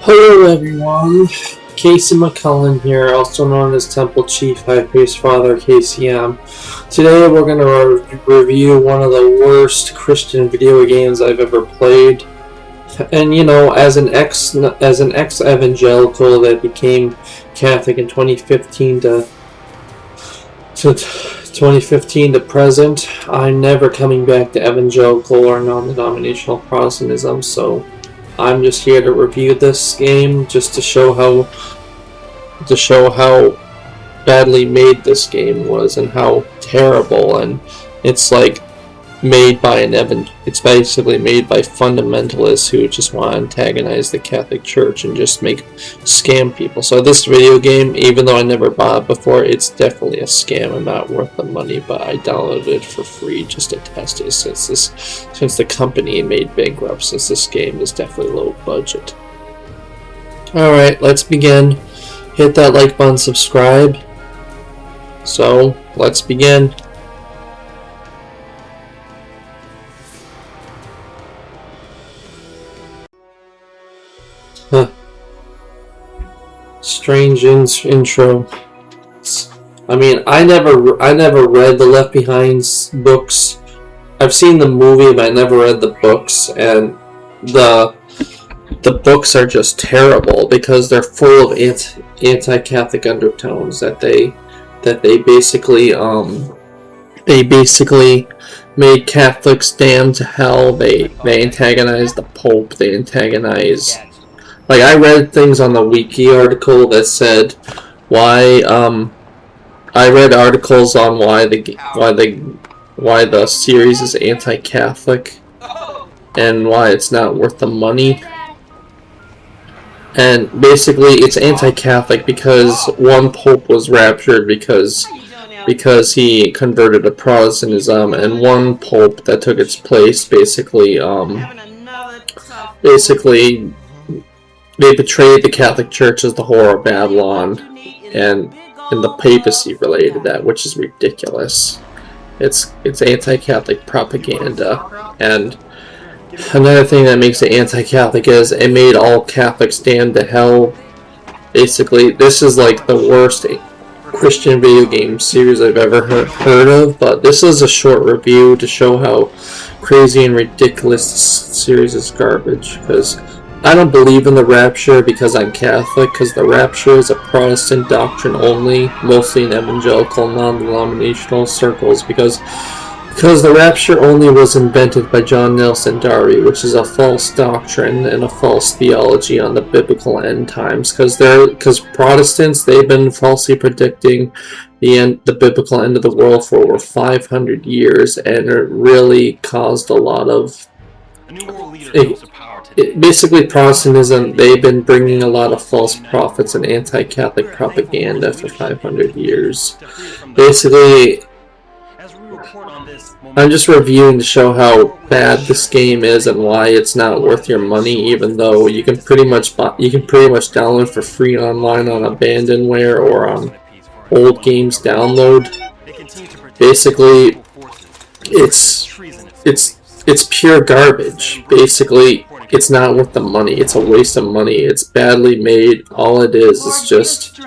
Hello everyone, Casey McCullen here, also known as Temple Chief High Priest Father KCM. Today we're going to review one of the worst Christian video games I've ever played. And you know, as an ex-evangelical that became Catholic in 2015 to 2015 to present, I'm never coming back to evangelical or non-denominational Protestantism, so I'm just here to review this game just to show how badly made this game was and how terrible. And it's like made by it's basically made by fundamentalists who just want to antagonize the Catholic Church and just scam people. So this video game, even though I never bought it before, it's definitely a scam and not worth the money, but I downloaded it for free just to test it since the company made bankrupt, since this game is definitely low budget. Alright, let's begin. Hit that like button, subscribe. So, let's begin. Strange intro. I mean, I never read the Left Behind's books. I've seen the movie, but I never read the books, and the books are just terrible because they're full of anti-Catholic undertones that they basically made Catholics damned to hell. They antagonize the Pope. They antagonize. Like, I read things on the wiki article that said why. I read articles on why the series is anti-Catholic and why it's not worth the money. And basically, it's anti-Catholic because one Pope was raptured because he converted to Protestantism, and one Pope that took its place basically they betrayed the Catholic Church as the whore of Babylon, and the papacy related to that, which is ridiculous. It's anti-Catholic propaganda. And another thing that makes it anti-Catholic is it made all Catholics damned to hell. Basically, this is like the worst Christian video game series I've ever heard of, but this is a short review to show how crazy and ridiculous this series is garbage, because I don't believe in the rapture because I'm Catholic, because the rapture is a Protestant doctrine only, mostly in evangelical, non-denominational circles, because the rapture only was invented by John Nelson Darby, which is a false doctrine and a false theology on the biblical end times, because Protestants, they've been falsely predicting the biblical end of the world for over 500 years, and it really caused a lot of basically Protestantism. They've been bringing a lot of false prophets and anti-Catholic propaganda for 500 years. Basically, I'm just reviewing to show how bad this game is and why it's not worth your money, even though you can pretty much download for free online on Abandonware or on Old Games Download. Basically, it's pure garbage. Basically, it's not worth the money. It's a waste of money. It's badly made. All it is just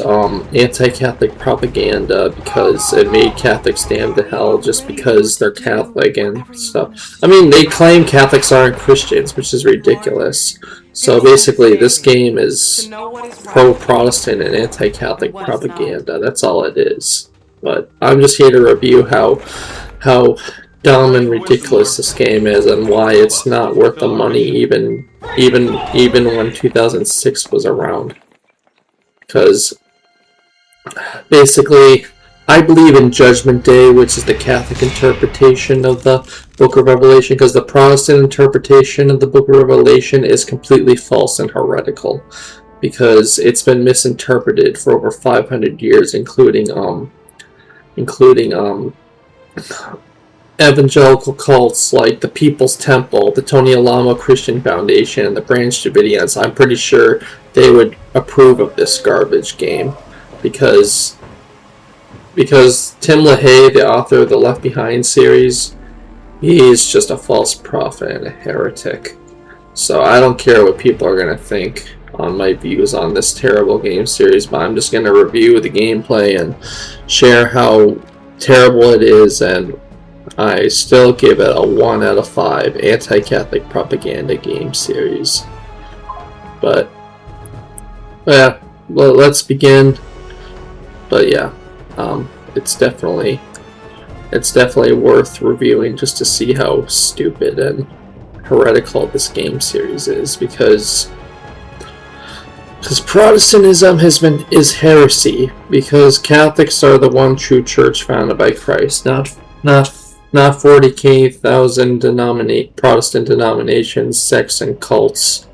anti-Catholic propaganda because it made Catholics damned to hell just because they're Catholic and stuff. I mean, they claim Catholics aren't Christians, which is ridiculous. So basically, this game is pro-Protestant and anti-Catholic propaganda. That's all it is. But I'm just here to review how dumb and ridiculous this game is and why it's not worth the money even when 2006 was around. Because basically, I believe in Judgment Day, which is the Catholic interpretation of the Book of Revelation, because the Protestant interpretation of the Book of Revelation is completely false and heretical, because it's been misinterpreted for over 500 years, including evangelical cults like the People's Temple, the Tony Alamo Christian Foundation, and the Branch Davidians. I'm pretty sure they would approve of this garbage game because Tim LaHaye, the author of the Left Behind series, he's just a false prophet and a heretic. So I don't care what people are going to think on my views on this terrible game series, but I'm just going to review the gameplay and share how terrible it is, and I still give it a 1 out of 5 anti-Catholic propaganda game series. But yeah, well, let's begin. But yeah, it's definitely worth reviewing just to see how stupid and heretical this game series is, because Protestantism is heresy, because Catholics are the one true church founded by Christ, not 40,000 Protestant denominations, sects, and cults.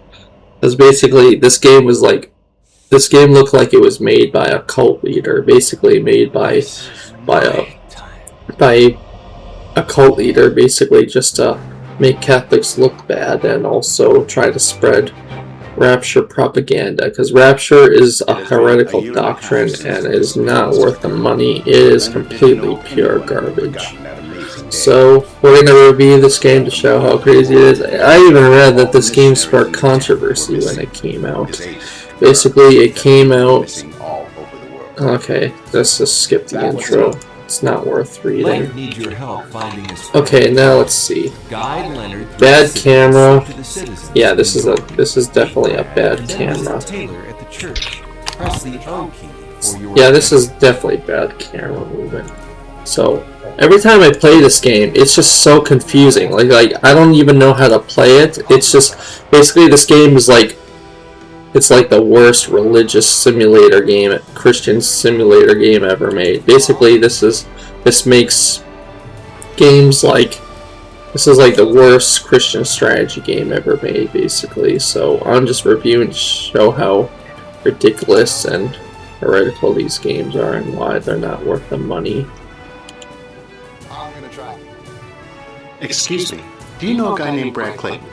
Because basically this game looked like it was made by a cult leader, basically made by a cult leader, basically just to make Catholics look bad and also try to spread rapture propaganda, because rapture is a heretical doctrine and is not worth the money. It is completely pure garbage. So we're going to review this game to show how crazy it is. I even read that this game sparked controversy when it came out. Basically, it came out... Okay, let's just skip the intro. It's not worth reading. Okay, now let's see. Bad camera. Yeah, this is definitely a bad camera. Yeah, this is definitely bad camera movement. So every time I play this game, it's just so confusing. Like I don't even know how to play it. It's just basically this game is like, it's like the worst religious simulator game, Christian simulator game ever made. Basically, this makes games like, this is like the worst Christian strategy game ever made, basically. So I'm just reviewing to show how ridiculous and heretical these games are and why they're not worth the money. I'm gonna try. Excuse me, do you know a guy named Brad Clayton?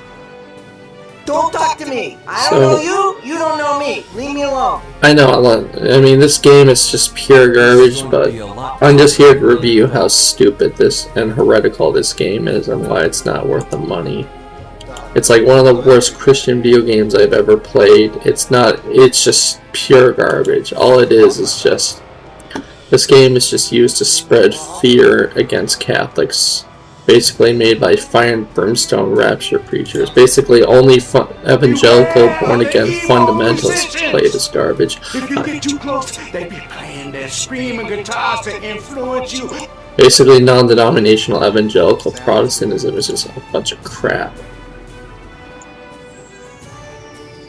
Don't talk to me! I don't know you, you don't know me. Leave me alone. I know, I mean, this game is just pure garbage, but I'm just here to review how stupid this and heretical this game is and why it's not worth the money. It's like one of the worst Christian video games I've ever played. It's just pure garbage. All it is just, this game is just used to spread fear against Catholics. Basically made by fire and brimstone rapture preachers. Basically only evangelical born-again fundamentalists play this garbage. If you get too close, they be playing their screaming guitars to influence you. Basically non-denominational evangelical Protestantism is just a bunch of crap.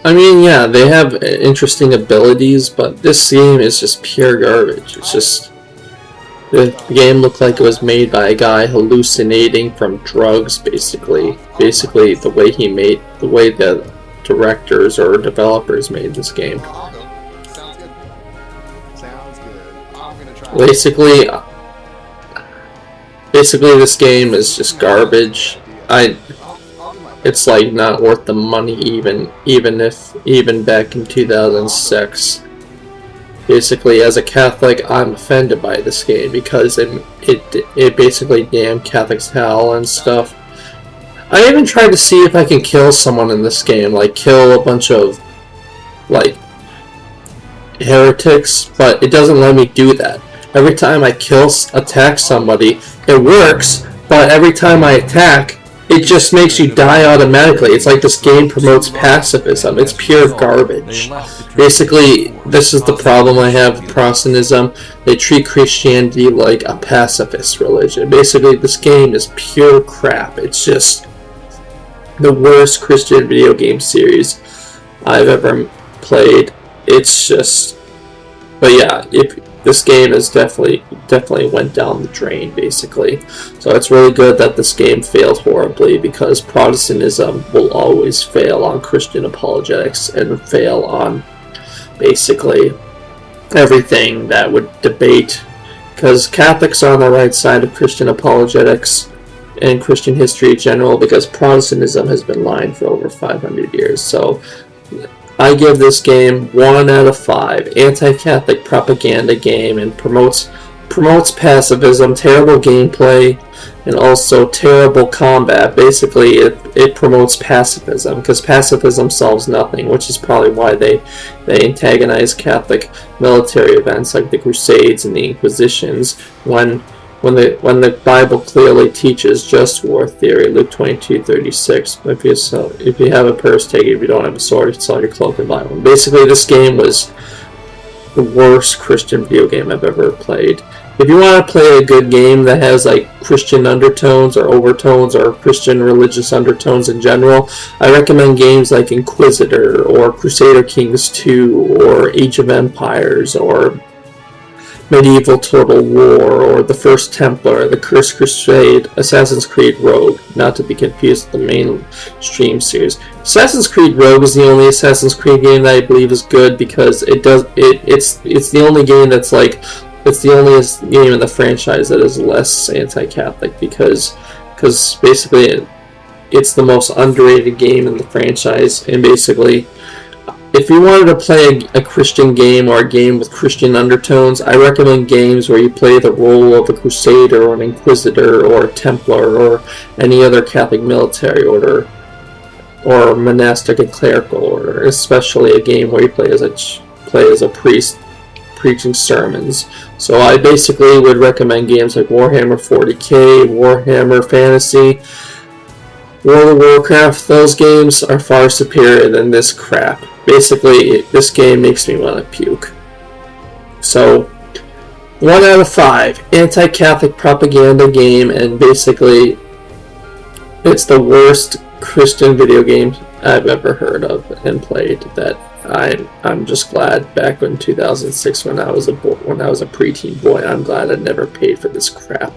I mean, yeah, they have interesting abilities, but this game is just pure garbage. It's just... The game looked like it was made by a guy hallucinating from drugs, basically. Basically, the way the directors or developers made this game. Sounds good. Sounds good. I'm gonna try. Basically, this game is just garbage. It's like not worth the money, even back in 2006. Basically, as a Catholic, I'm offended by this game because it basically damned Catholics to hell and stuff. I even tried to see if I can kill someone in this game, like kill a bunch of like heretics, but it doesn't let me do that. Every time I attack somebody, it works, but every time I attack, it just makes you die automatically. It's like this game promotes pacifism. It's pure garbage. Basically, this is the problem I have with Protestantism. They treat Christianity like a pacifist religion. Basically, this game is pure crap. It's just the worst Christian video game series I've ever played. It's just... But yeah, this game is definitely went down the drain, basically. So it's really good that this game failed horribly, because Protestantism will always fail on Christian apologetics and fail on basically everything that would debate, because Catholics are on the right side of Christian apologetics and Christian history in general, because Protestantism has been lying for over 500 years. So I give this game 1 out of 5. Anti-Catholic propaganda game, and promotes promotes pacifism, terrible gameplay, and also terrible combat. Basically, it promotes pacifism, because pacifism solves nothing, which is probably why they antagonize Catholic military events like the Crusades and the Inquisitions, when the Bible clearly teaches just war theory. Luke 22:36. If you have a purse, take it. If you don't have a sword, sell your cloak and buy one. Basically, this game was the worst Christian video game I've ever played. If you want to play a good game that has like Christian undertones or overtones or Christian religious undertones in general, I recommend games like Inquisitor or Crusader Kings 2 or Age of Empires or Medieval Total War or The First Templar, The Cursed Crusade, Assassin's Creed Rogue, not to be confused with the mainstream series. Assassin's Creed Rogue is the only Assassin's Creed game that I believe is good, because it's the only game that's like, it's the only game in the franchise that is less anti-Catholic, because basically it's the most underrated game in the franchise. And basically, if you wanted to play a Christian game or a game with Christian undertones, I recommend games where you play the role of a Crusader or an Inquisitor or a Templar or any other Catholic military order or monastic and clerical order, especially a game where you play as a priest preaching sermons. So I basically would recommend games like Warhammer 40k, Warhammer Fantasy, World of Warcraft. Those games are far superior than this crap. Basically, this game makes me want to puke. So, 1 out of 5. Anti-Catholic propaganda game, and basically, it's the worst Christian video game I've ever heard of and played. That I'm just glad back in 2006 when I was a preteen boy, I'm glad I never paid for this crap.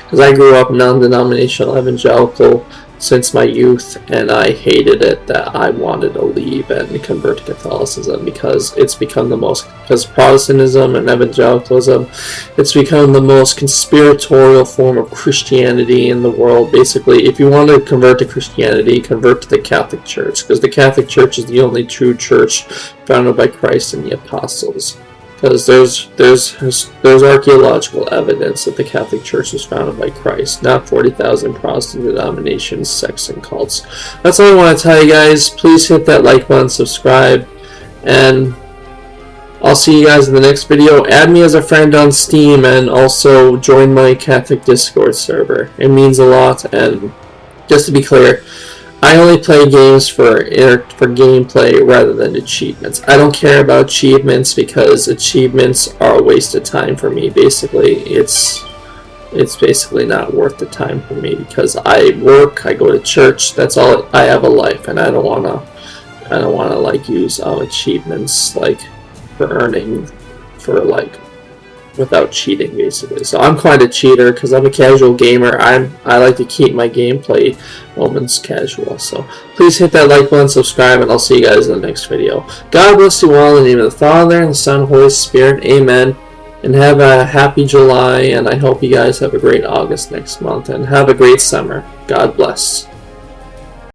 Because I grew up non-denominational evangelical since my youth, and I hated it that I wanted to leave and convert to Catholicism, because because Protestantism and evangelicalism, it's become the most conspiratorial form of Christianity in the world. Basically, if you want to convert to Christianity, convert to the Catholic Church, because the Catholic Church is the only true church founded by Christ and the apostles. Because there's archaeological evidence that the Catholic Church was founded by Christ, not 40,000 Protestant denominations, sects, and cults. That's all I want to tell you guys. Please hit that like button, subscribe, and I'll see you guys in the next video. Add me as a friend on Steam, and also join my Catholic Discord server. It means a lot. And just to be clear, I only play games for gameplay rather than achievements. I don't care about achievements, because achievements are a waste of time for me. Basically, it's basically not worth the time for me, because I work, I go to church. That's all. I have a life, and I don't wanna like use achievements like for earning for like without cheating, basically. So I'm quite a cheater, because I'm a casual gamer. I like to keep my gameplay moments casual. So please hit that like button, subscribe, and I'll see you guys in the next video. God bless you all in the name of the Father, and the Son, and Holy Spirit. Amen. And have a happy July, and I hope you guys have a great August next month, and have a great summer. God bless.